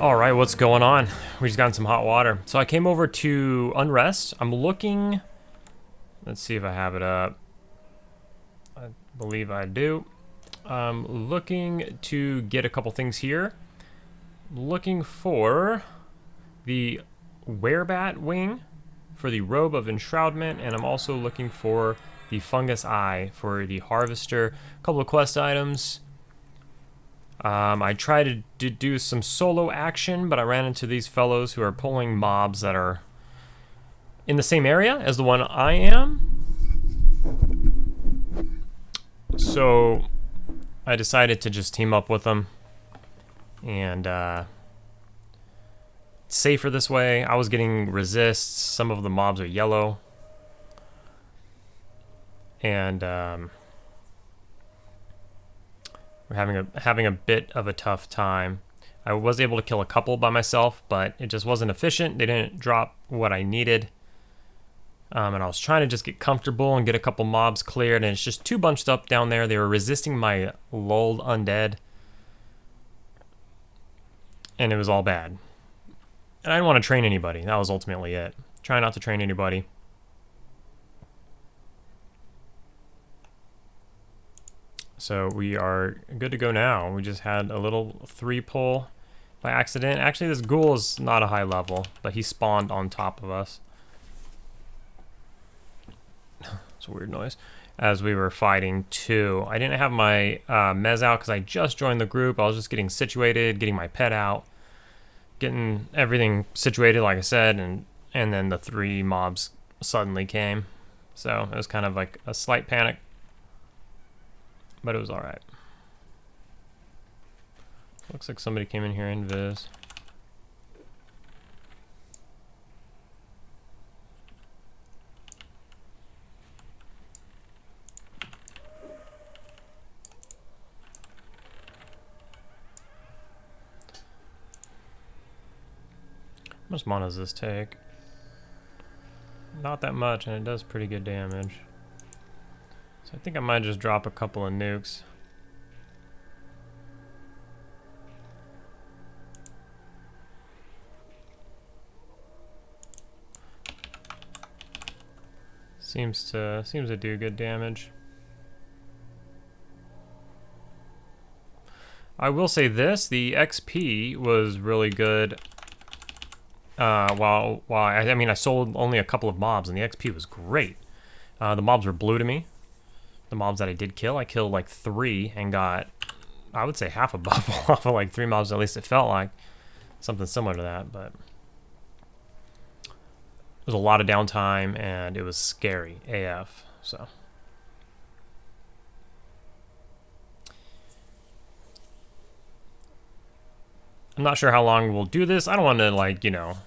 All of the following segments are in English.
All right, what's going on? We just got in some hot water. So I came over to Unrest. I'm looking. Let's see if I have it up. I believe I do. I'm looking to get a couple things here. Looking for the werebat wing for the robe of enshroudment, and I'm also looking for the fungus eye for the harvester. A couple of quest items. I tried to do some solo action, but I ran into these fellows who are pulling mobs that are in the same area as the one I am. So I decided to just team up with them, and it's safer this way. I was getting resists. Some of the mobs are yellow, and we're having a bit of a tough time. I was able to kill a couple by myself, but it just wasn't efficient. They didn't drop what I needed. And I was trying to just get comfortable and get a couple mobs cleared, and it's just too bunched up down there. They were resisting my lulled undead, and it was all bad. And I didn't want to train anybody. That was ultimately it. Try not to train anybody. So we are good to go now. We just had a little 3-pull by accident. Actually, this ghoul is not a high level, but he spawned on top of us. It's a weird noise. As we were fighting too. I didn't have my mez out because I just joined the group. I was just getting situated, getting my pet out, getting everything situated, like I said, and then the 3 mobs suddenly came. So it was kind of like a slight panic, but it was all right. Looks like somebody came in here in Viz. How much mana does this take? Not that much, and it does pretty good damage. So I think I might just drop a couple of nukes. Seems to do good damage. I will say this: the XP was really good. I mean, I sold only a couple of mobs, and the XP was great. The mobs were blue to me. The mobs that I did kill, I killed like 3 and got, I would say, half a bubble off of like 3 mobs. At least it felt like something similar to that, but it was a lot of downtime, and it was scary AF. So. I'm not sure how long we'll do this. I don't want to, like, you know,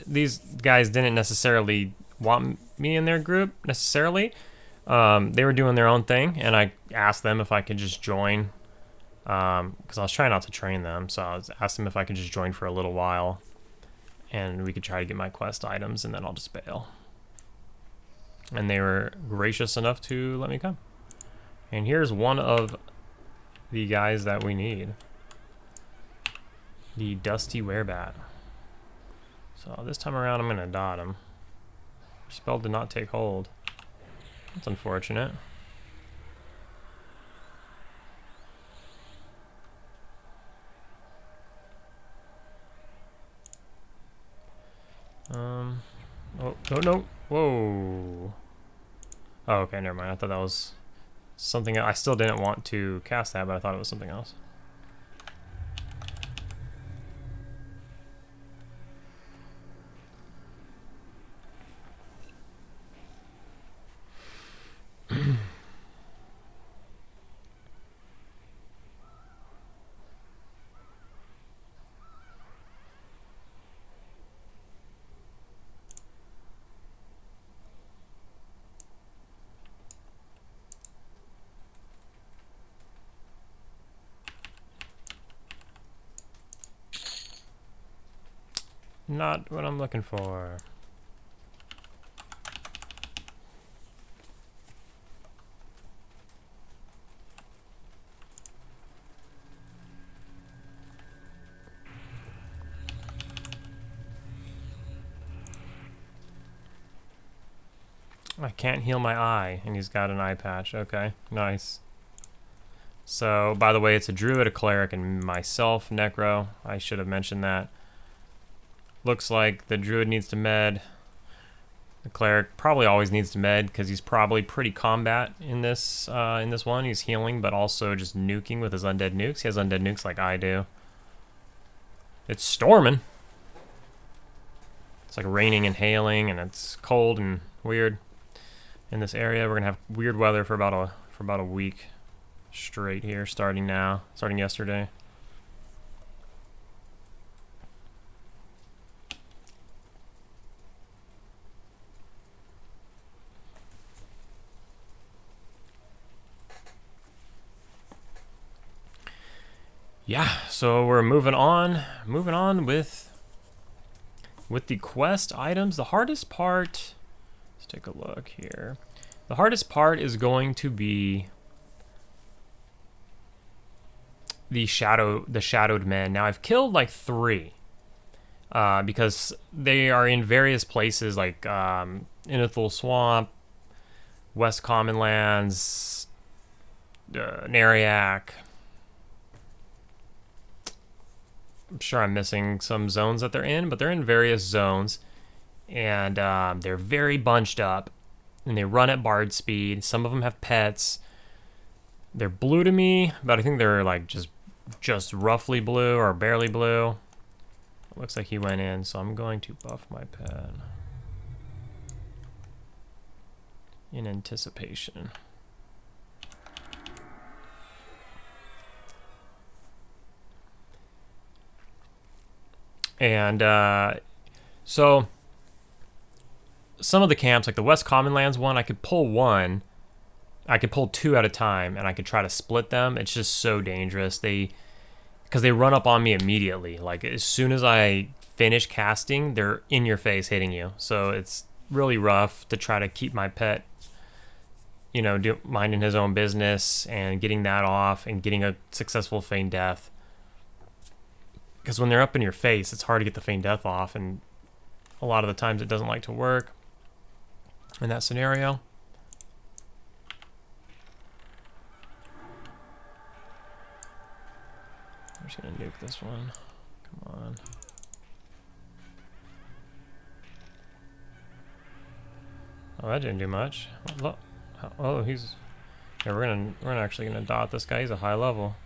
these guys didn't necessarily want me in their group, necessarily. They were doing their own thing, and I asked them if I could just join, because I was trying not to train them, so I asked them if I could just join for a little while, and we could try to get my quest items, and then I'll just bail. And they were gracious enough to let me come. And here's one of the guys that we need. The Dusty Werebat. So this time around I'm gonna dot him. Spell did not take hold. That's unfortunate. Oh, no. Whoa. Oh, okay, never mind. I thought that was something. I still didn't want to cast that, but I thought it was something else. Not what I'm looking for. I can't heal my eye, and he's got an eye patch. Okay, nice. So, by the way, it's a druid, a cleric, and myself, Necro. I should have mentioned that. Looks like the druid needs to med. The cleric probably always needs to med because he's probably pretty combat in this one. He's healing, but also just nuking with his undead nukes. He has undead nukes like I do. It's storming. It's like raining and hailing, and it's cold and weird in this area. We're gonna have weird weather for about a week straight here, starting yesterday. Yeah, so we're moving on with the quest items. The hardest part, let's take a look here. The hardest part is going to be the shadowed men. Now I've killed like 3 because they are in various places like Inethul Swamp, West Commonlands, Nariak. I'm sure I'm missing some zones that they're in, but they're in various zones, and they're very bunched up, and they run at bard speed. Some of them have pets. They're blue to me, but I think they're like just roughly blue or barely blue. It looks like he went in, so I'm going to buff my pet in anticipation. And so some of the camps, like the West Commonlands one, I could pull 2 at a time, and I could try to split them. It's just so dangerous. Because they run up on me immediately. Like as soon as I finish casting, they're in your face hitting you. So it's really rough to try to keep my pet, minding his own business and getting that off and getting a successful feign death. Because when they're up in your face, it's hard to get the feign death off, and a lot of the times it doesn't like to work in that scenario. I'm just gonna nuke this one. Come on. Oh, that didn't do much. Oh, he's. Yeah, we're actually gonna dot this guy. He's a high level.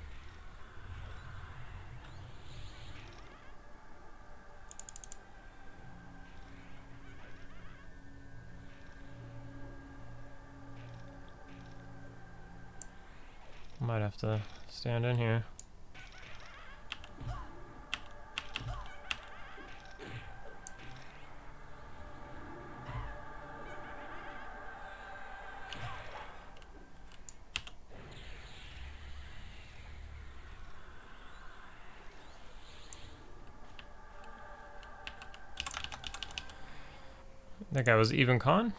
Might have to stand in here. That guy was even con.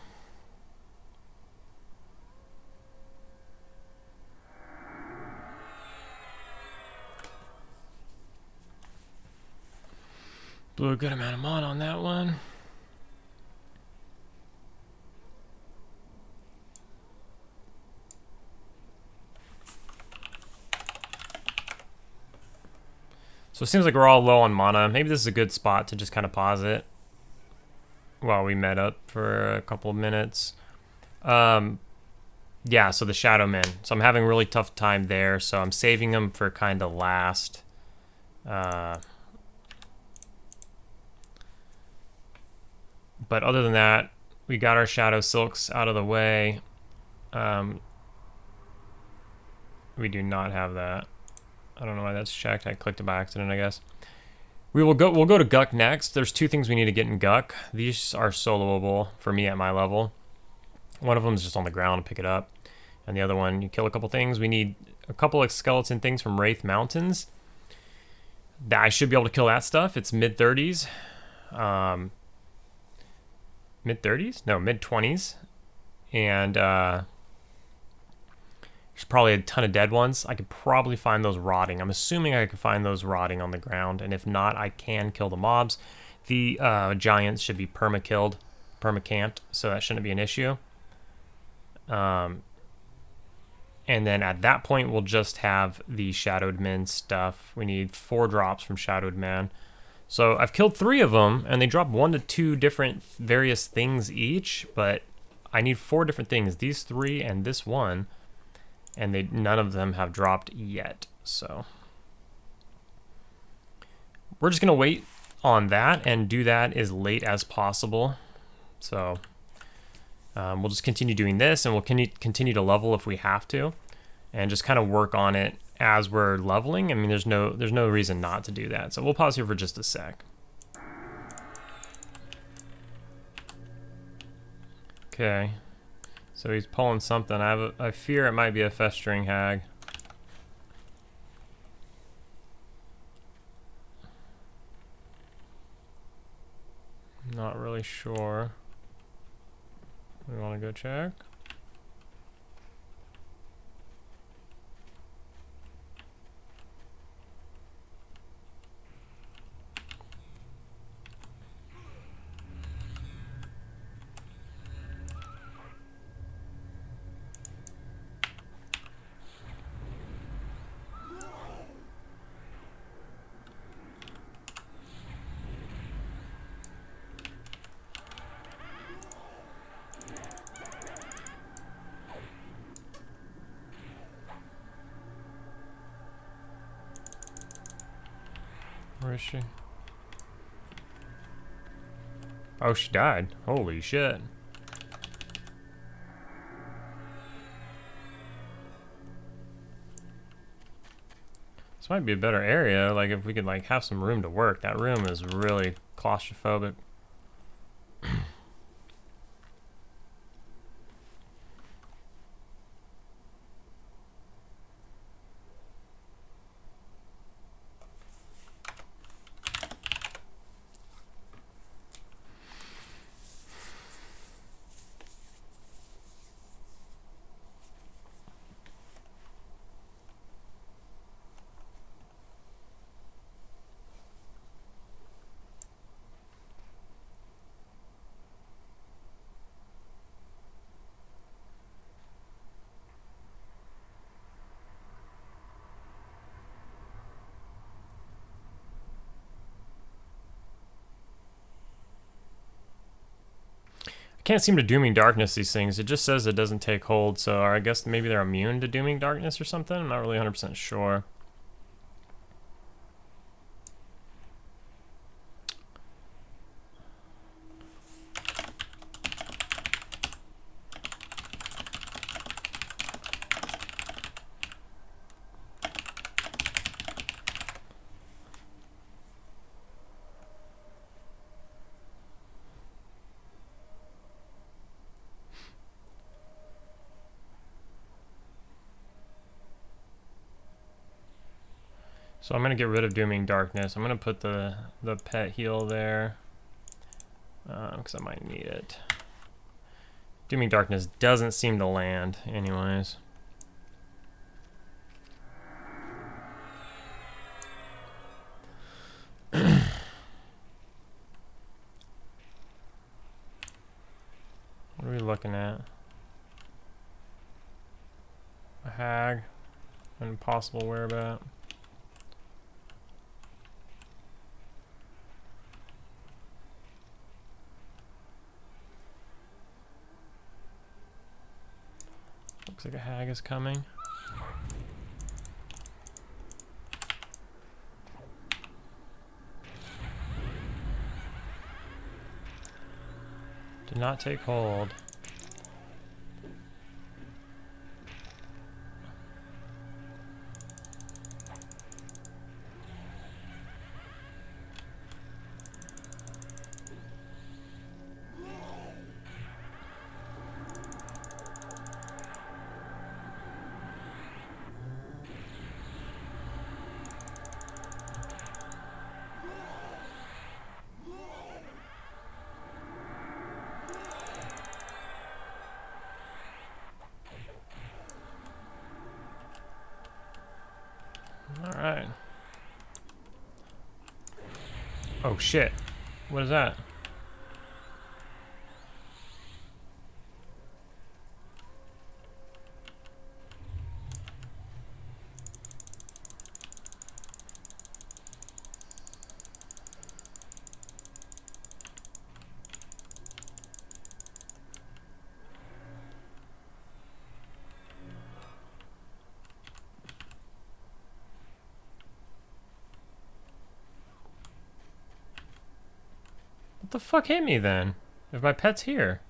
Blew a good amount of mod on that one. So it seems like we're all low on mana. Maybe this is a good spot to just kind of pause it while we met up for a couple of minutes. Yeah, so the Shadow Men. So I'm having a really tough time there, so I'm saving them for kind of last. But other than that, we got our Shadow Silks out of the way. We do not have that. I don't know why that's checked. I clicked it by accident, I guess. We'll go to Guck next. There's 2 things we need to get in Guck. These are soloable for me at my level. One of them is just on the ground, pick it up. And the other one, you kill a couple things. We need a couple of skeleton things from Wraith Mountains. I should be able to kill that stuff. It's mid-30s. Mid-30s? No, mid-20s. And there's probably a ton of dead ones. I could probably find those rotting. I'm assuming I could find those rotting on the ground. And if not, I can kill the mobs. The giants should be perma-killed, perma-camped, so that shouldn't be an issue. And then at that point, we'll just have the Shadowed Men stuff. We need 4 drops from Shadowed Man. So I've killed 3 of them, and they drop 1 to 2 different various things each, but I need 4 different things. These 3 and this 1, and none of them have dropped yet. So we're just gonna wait on that and do that as late as possible. So we'll just continue doing this, and we'll continue to level if we have to, and just kind of work on it as we're leveling. I mean, there's no reason not to do that. So we'll pause here for just a sec. Okay, so he's pulling something. I fear it might be a festering hag. Not really sure. We want to go check. Where is she? Oh, she died. Holy shit. This might be a better area, like if we could like have some room to work. That room is really claustrophobic. Can't seem to Dooming Darkness these things. It just says it doesn't take hold, so I guess maybe they're immune to Dooming Darkness or something. I'm not really 100% sure. So I'm going to get rid of Dooming Darkness. I'm going to put the pet heal there, because I might need it. Dooming Darkness doesn't seem to land anyways. What are we looking at? A hag, an impossible whereabout. Looks like a hag is coming. Did not take hold. Alright. Oh shit. What is that? What the fuck hit me then? If my pet's here.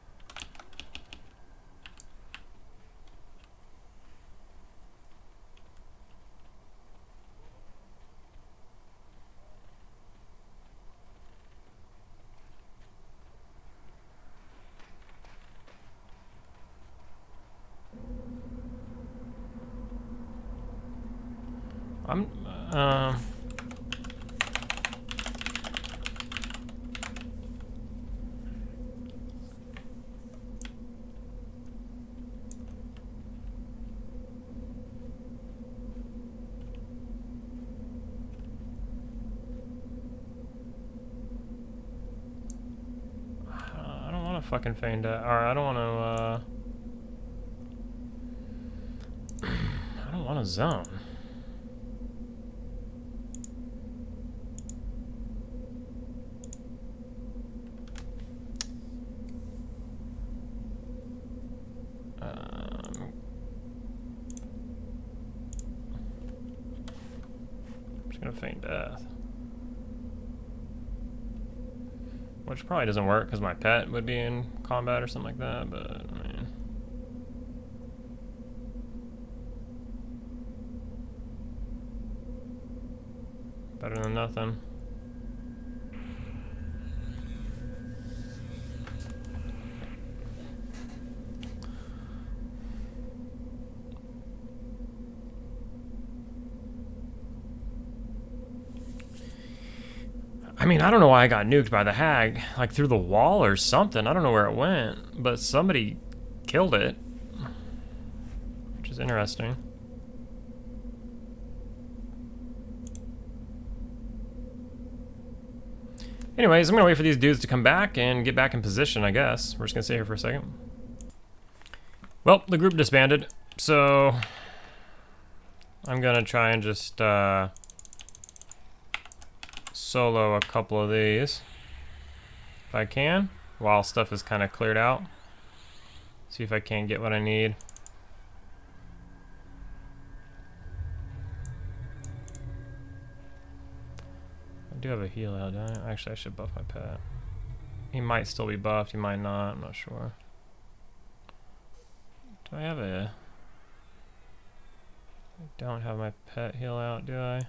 I'm, I don't want to fucking feign death. Or I don't want to, I don't want to zone. I'm just gonna feign death. Which probably doesn't work because my pet would be in combat or something like that, but I mean. Better than nothing. I mean, I don't know why I got nuked by the hag, like through the wall or something. I don't know where it went, but somebody killed it, which is interesting. Anyways, I'm gonna wait for these dudes to come back and get back in position, I guess. We're just gonna stay here for a second. Well, the group disbanded, so I'm gonna try and just solo a couple of these if I can, while stuff is kind of cleared out. See if I can get what I need. I do have a heal out, don't I? Actually, I should buff my pet. He might still be buffed, he might not, I'm not sure. Do I have a... I don't have my pet heal out, do I?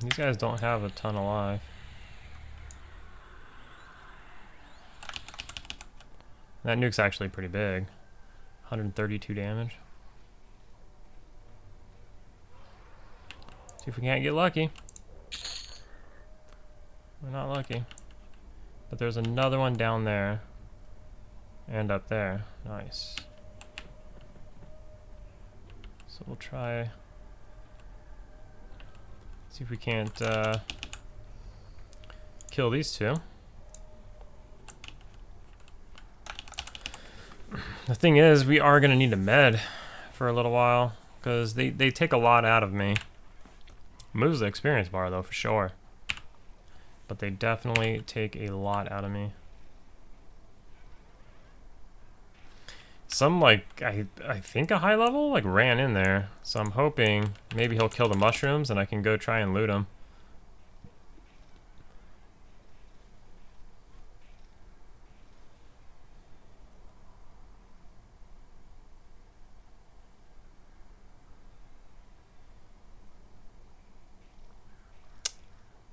These guys don't have a ton of life. That nuke's actually pretty big. 132 damage. See if we can't get lucky. We're not lucky. But there's another one down there. And up there. Nice. So we'll try... See if we can't kill these two. The thing is, we are going to need a med for a little while, because they take a lot out of me. Moves the experience bar, though, for sure. But they definitely take a lot out of me. Some, like, I think a high level, like, ran in there. So I'm hoping maybe he'll kill the mushrooms and I can go try and loot him.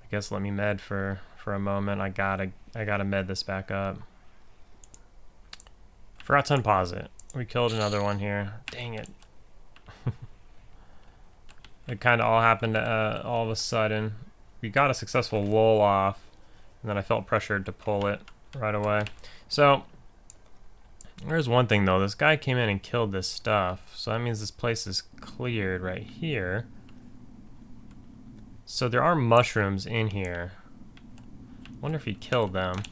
I guess let me med for a moment. I gotta med this back up. Forgot to unpause it. We killed another one here. Dang it. It kind of all happened all of a sudden. We got a successful lull off, and then I felt pressured to pull it right away. So, there's one thing though. This guy came in and killed this stuff. So that means this place is cleared right here. So there are mushrooms in here. Wonder if he killed them.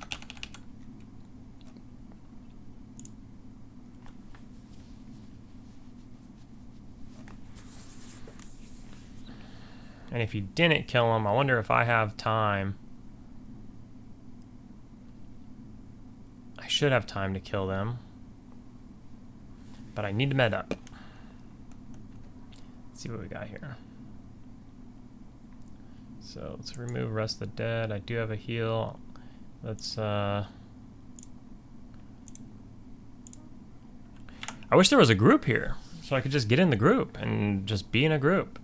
And if he didn't kill him, I wonder if I have time. should have time to kill them. But I need to med up. Let's see what we got here. So let's remove rest of the dead. I do have a heal. Let's I wish there was a group here, so I could just get in the group and just be in a group.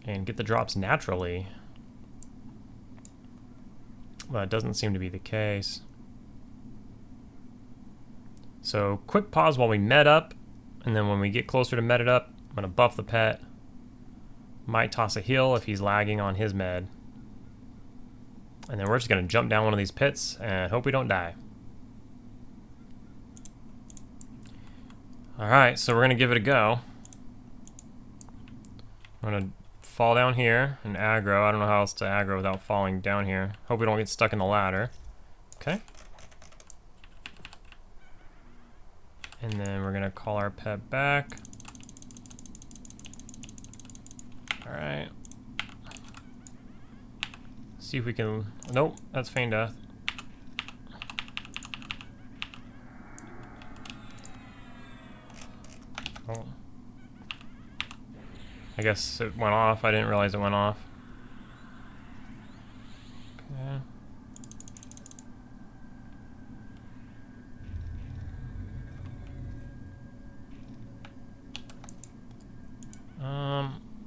And get the drops naturally. Well, it doesn't seem to be the case. So quick pause while we med up, and then when we get closer to med it up, I'm gonna buff the pet. Might toss a heal if he's lagging on his med. And then we're just gonna jump down one of these pits and hope we don't die. Alright, so we're gonna give it a go. I'm gonna fall down here and aggro. I don't know how else to aggro without falling down here. Hope we don't get stuck in the ladder. Okay. And then we're gonna call our pet back. Alright. See if we can... Nope, that's feign death. Oh. I guess it went off. I didn't realize it went off. Okay.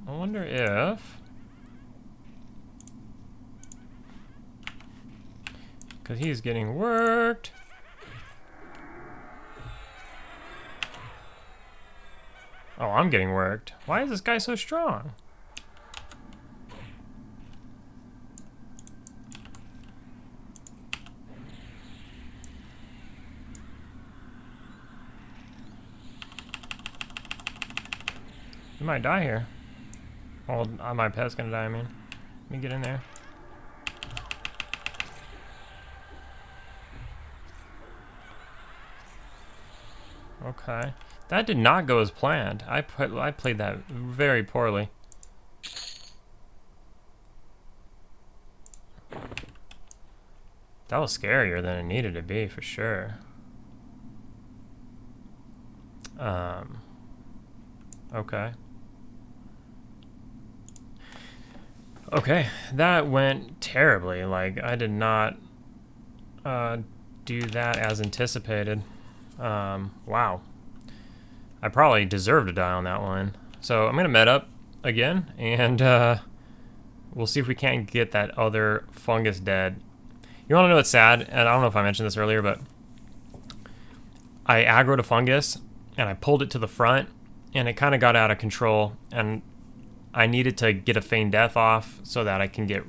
I wonder if... Because he's getting worked. Oh, I'm getting worked. Why is this guy so strong? We might die here. Well, my pet's gonna die, I mean. Let me get in there. Okay. That did not go as planned. I played that very poorly. That was scarier than it needed to be, for sure. Okay. Okay, that went terribly. Like, I did not do that as anticipated. Wow. I probably deserve to die on that one. So I'm gonna med up again, and we'll see if we can't get that other fungus dead. You wanna know what's sad? And I don't know if I mentioned this earlier, but I aggroed a fungus, and I pulled it to the front, and it kind of got out of control, and I needed to get a feign death off so that I can get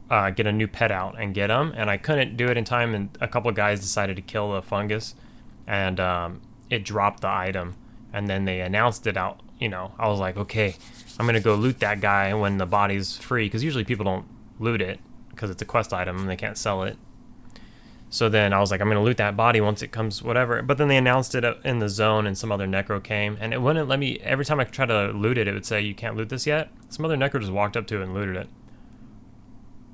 a new pet out and get him, and I couldn't do it in time, and a couple of guys decided to kill the fungus, and it dropped the item, and then they announced it out. You know, I was like, okay, I'm gonna go loot that guy when the body's free, because usually people don't loot it because it's a quest item and they can't sell it. So then I was like, I'm gonna loot that body once it comes, whatever. But then they announced it in the zone, and some other necro came, and it wouldn't let me. Every time I tried to loot it, it would say you can't loot this yet. Some other necro just walked up to it and looted it,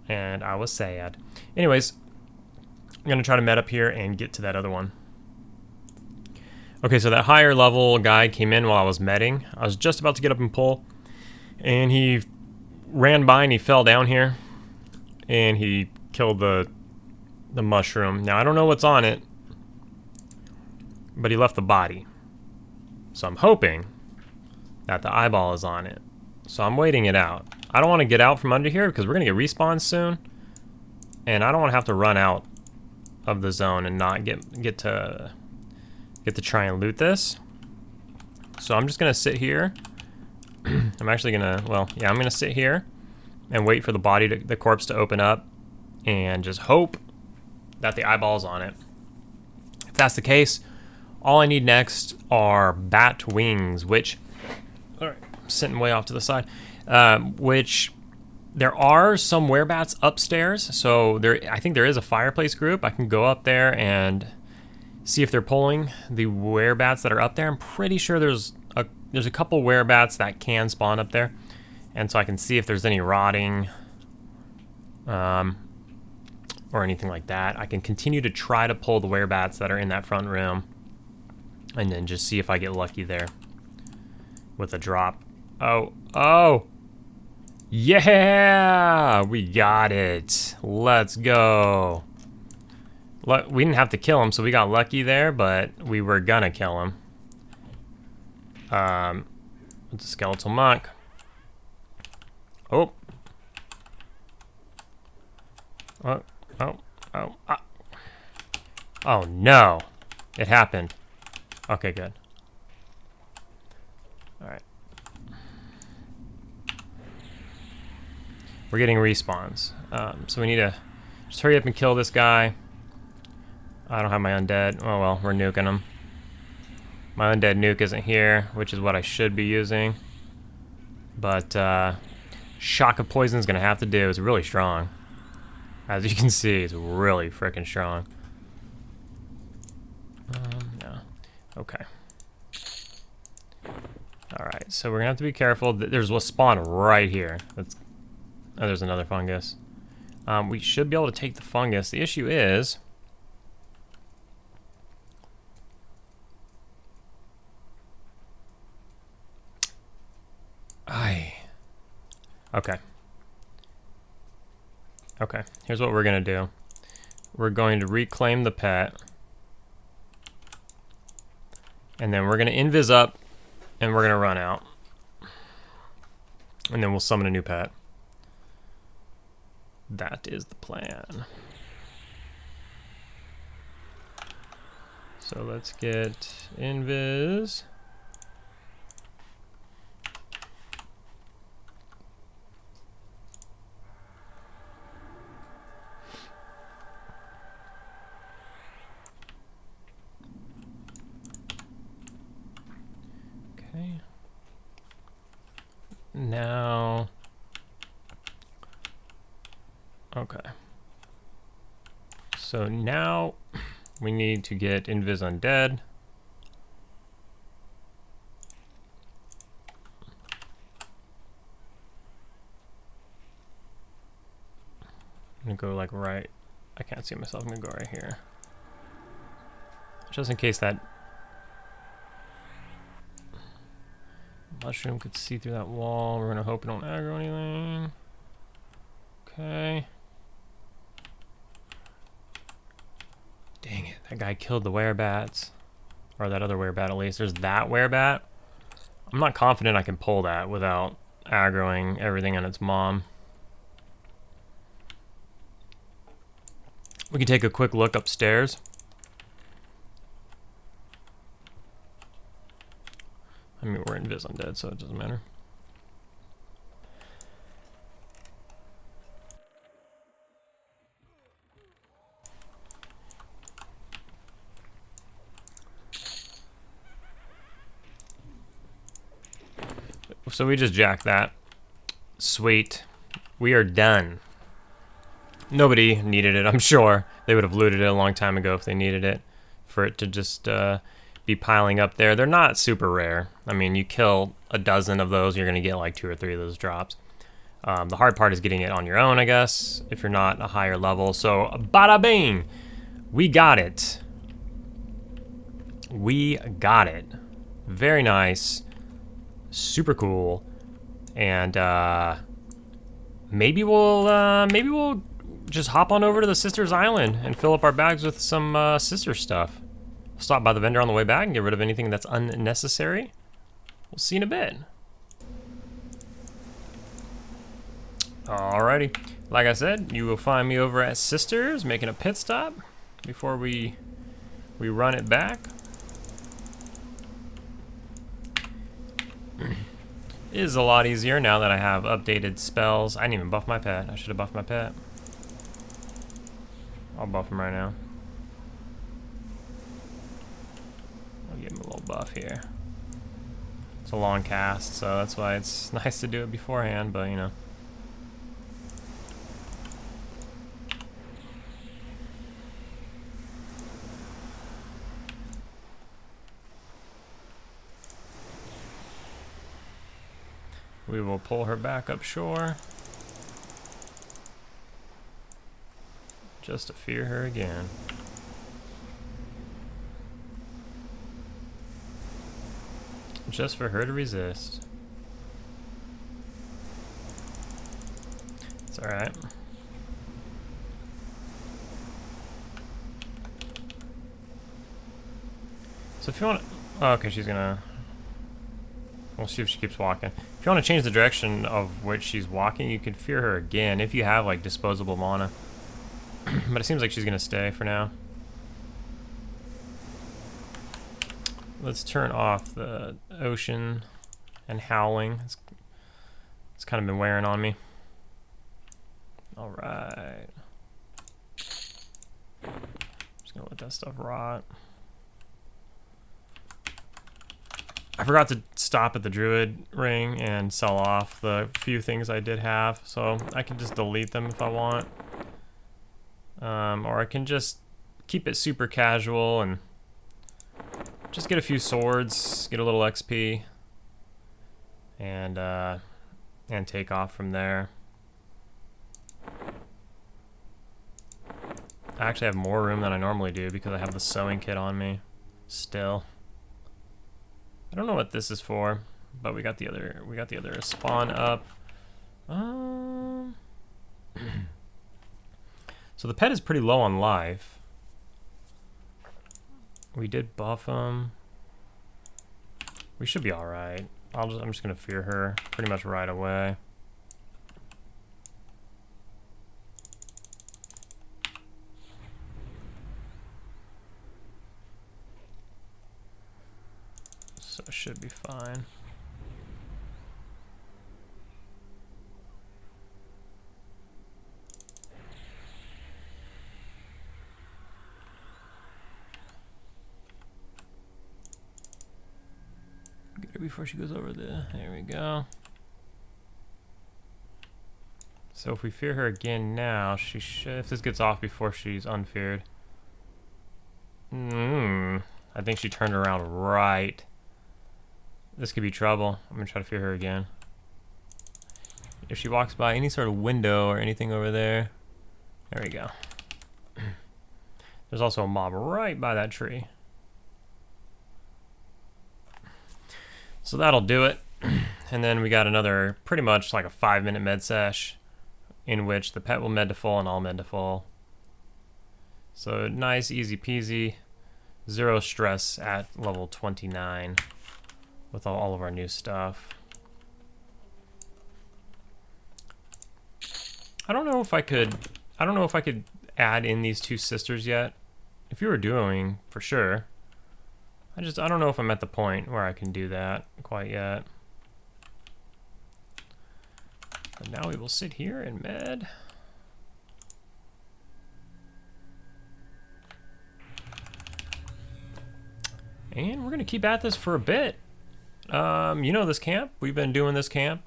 and I was sad. Anyways, I'm gonna try to med up here and get to that other one. Okay, so that higher level guy came in while I was medding. I was just about to get up and pull, and he ran by and he fell down here, and he killed the mushroom. Now, I don't know what's on it, but he left the body. So I'm hoping that the eyeball is on it. So I'm waiting it out. I don't want to get out from under here because we're going to get respawned soon, and I don't want to have to run out of the zone and not get to try and loot this. So I'm just going to sit here. I'm actually going to, well, yeah, I'm going to sit here and wait for the corpse to open up and just hope that the eyeball's on it. If that's the case, all I need next are bat wings, which, all right, I'm sitting way off to the side, which there are some werebats upstairs. So I think there is a fireplace group. I can go up there and see if they're pulling the werebats that are up there. I'm pretty sure there's a couple werebats that can spawn up there, and so I can see if there's any rotting. or anything like that. I can continue to try to pull the werebats that are in that front room and then just see if I get lucky there with a drop. Oh, yeah, we got it. Let's go. We didn't have to kill him, so we got lucky there, but we were gonna kill him. It's a skeletal monk. Oh, oh no, it happened. Okay, good. All right. We're getting respawns, so we need to just hurry up and kill this guy. I don't have my undead. Oh well, we're nuking him. My undead nuke isn't here, which is what I should be using. But shock of poison is gonna have to do. It's really strong. As you can see, it's really freaking strong. No. Okay. All right, so we're gonna have to be careful. There's a spawn right here. Oh, there's another fungus. We should be able to take the fungus. The issue is, okay, here's what we're gonna do. We're going to reclaim the pet, and then we're gonna invis up, and we're gonna run out, and then we'll summon a new pet. That is the plan. So let's get invis. Okay. Now, okay. So now we need to get invis undead. I'm gonna go like right. I can't see myself. I'm gonna go right here. Just in case that mushroom could see through that wall. We're gonna hope it don't aggro anything. Okay. Dang it, that guy killed the werebats. Or that other werebat at least. There's that werebat. I'm not confident I can pull that without aggroing everything on its mom. We can take a quick look upstairs. I mean, we're invis undead, so it doesn't matter. So we just jacked that. Sweet. We are done. Nobody needed it, I'm sure. They would have looted it a long time ago if they needed it. For it to just be piling up there. They're not super rare. I mean, you kill a dozen of those, you're going to get like 2 or 3 of those drops. The hard part is getting it on your own, I guess, if you're not a higher level. So, bada bing! We got it. We got it. Very nice. Super cool. And maybe we'll just hop on over to the Sisters Island and fill up our bags with some sister stuff. We'll stop by the vendor on the way back and get rid of anything that's unnecessary. We'll see you in a bit. Alrighty. Like I said, you will find me over at Sisters making a pit stop before we run it back. It is a lot easier now that I have updated spells. I didn't even buff my pet. I should have buffed my pet. I'll buff him right now. I'll give him a little buff here. It's a long cast, so that's why it's nice to do it beforehand, but you know. We will pull her back up shore. Just to fear her again. Just for her to resist. It's alright. So if you want to... Oh, okay, she's gonna... We'll see if she keeps walking. If you want to change the direction of which she's walking, you can fear her again if you have, like, disposable mana. But it seems like she's gonna stay for now. Let's turn off the ocean and howling. It's kind of been wearing on me. Alright. Just gonna let that stuff rot. I forgot to stop at the druid ring and sell off the few things I did have, so I can just delete them if I want. Or I can just keep it super casual and just get a few swords, get a little XP, and take off from there. I actually have more room than I normally do because I have the sewing kit on me still. I don't know what this is for, but we got the other spawn up. So the pet is pretty low on life. We did buff him. We should be all right. I'm just gonna fear her pretty much right away. So it should be fine. Get her before she goes over there. There we go. So if we fear her again now, she should, if this gets off before she's unfeared. I think she turned around right. This could be trouble. I'm gonna try to fear her again. If she walks by any sort of window or anything over there. There we go. There's also a mob right by that tree. So that'll do it. And then we got another pretty much like a 5-minute med sesh in which the pet will med to full and I'll med to full. So nice, easy peasy. Zero stress at level 29 with all of our new stuff. I don't know if I could add in these two sisters yet. If you were doing, for sure. I don't know if I'm at the point where I can do that quite yet. But now we will sit here and med. And we're gonna keep at this for a bit. You know this camp. We've been doing this camp.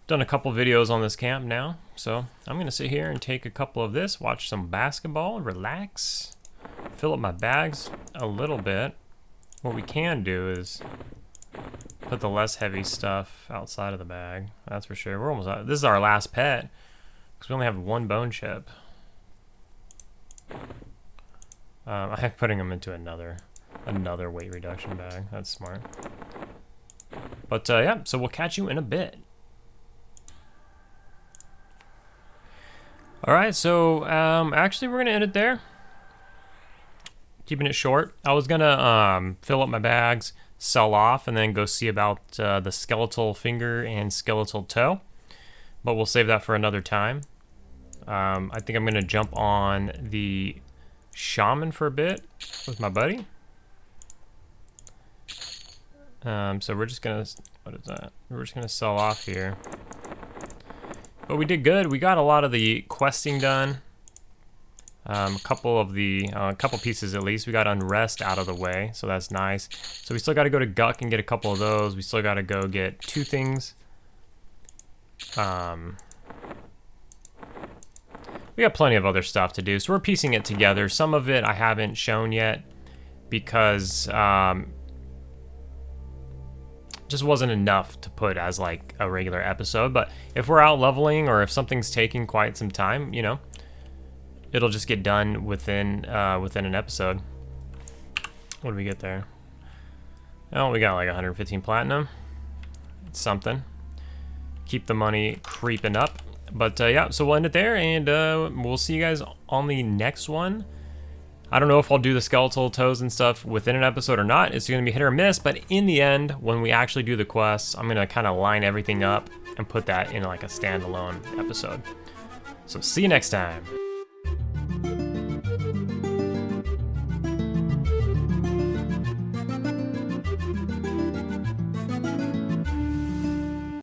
Done a couple videos on this camp now. So I'm gonna sit here and take a couple of this, watch some basketball, relax, fill up my bags a little bit. What we can do is put the less heavy stuff outside of the bag. That's for sure. We're almost out. This is our last pet because we only have one bone chip. I'm putting them into another weight reduction bag. That's smart. But yeah, so we'll catch you in a bit. All right, so actually we're gonna end it there. Keeping it short. I was gonna fill up my bags, sell off, and then go see about the skeletal finger and skeletal toe. But we'll save that for another time. I think I'm gonna jump on the shaman for a bit with my buddy. So we're just gonna, what is that? We're just gonna sell off here. But we did good. We got a lot of the questing done. A couple pieces at least. We got Unrest out of the way, so that's nice. So we still got to go to Guck and get a couple of those. We still got to go get 2 things. We got plenty of other stuff to do, so we're piecing it together. Some of it I haven't shown yet because just wasn't enough to put as like a regular episode. But if we're out leveling or if something's taking quite some time, you know, it'll just get done within within an episode. What do we get there? Oh, we got like 115 platinum. It's something. Keep the money creeping up. But yeah, so we'll end it there, and we'll see you guys on the next one. I don't know if I'll do the skeletal toes and stuff within an episode or not. It's going to be hit or miss, but in the end, when we actually do the quests, I'm going to kind of line everything up and put that in like a standalone episode. So see you next time.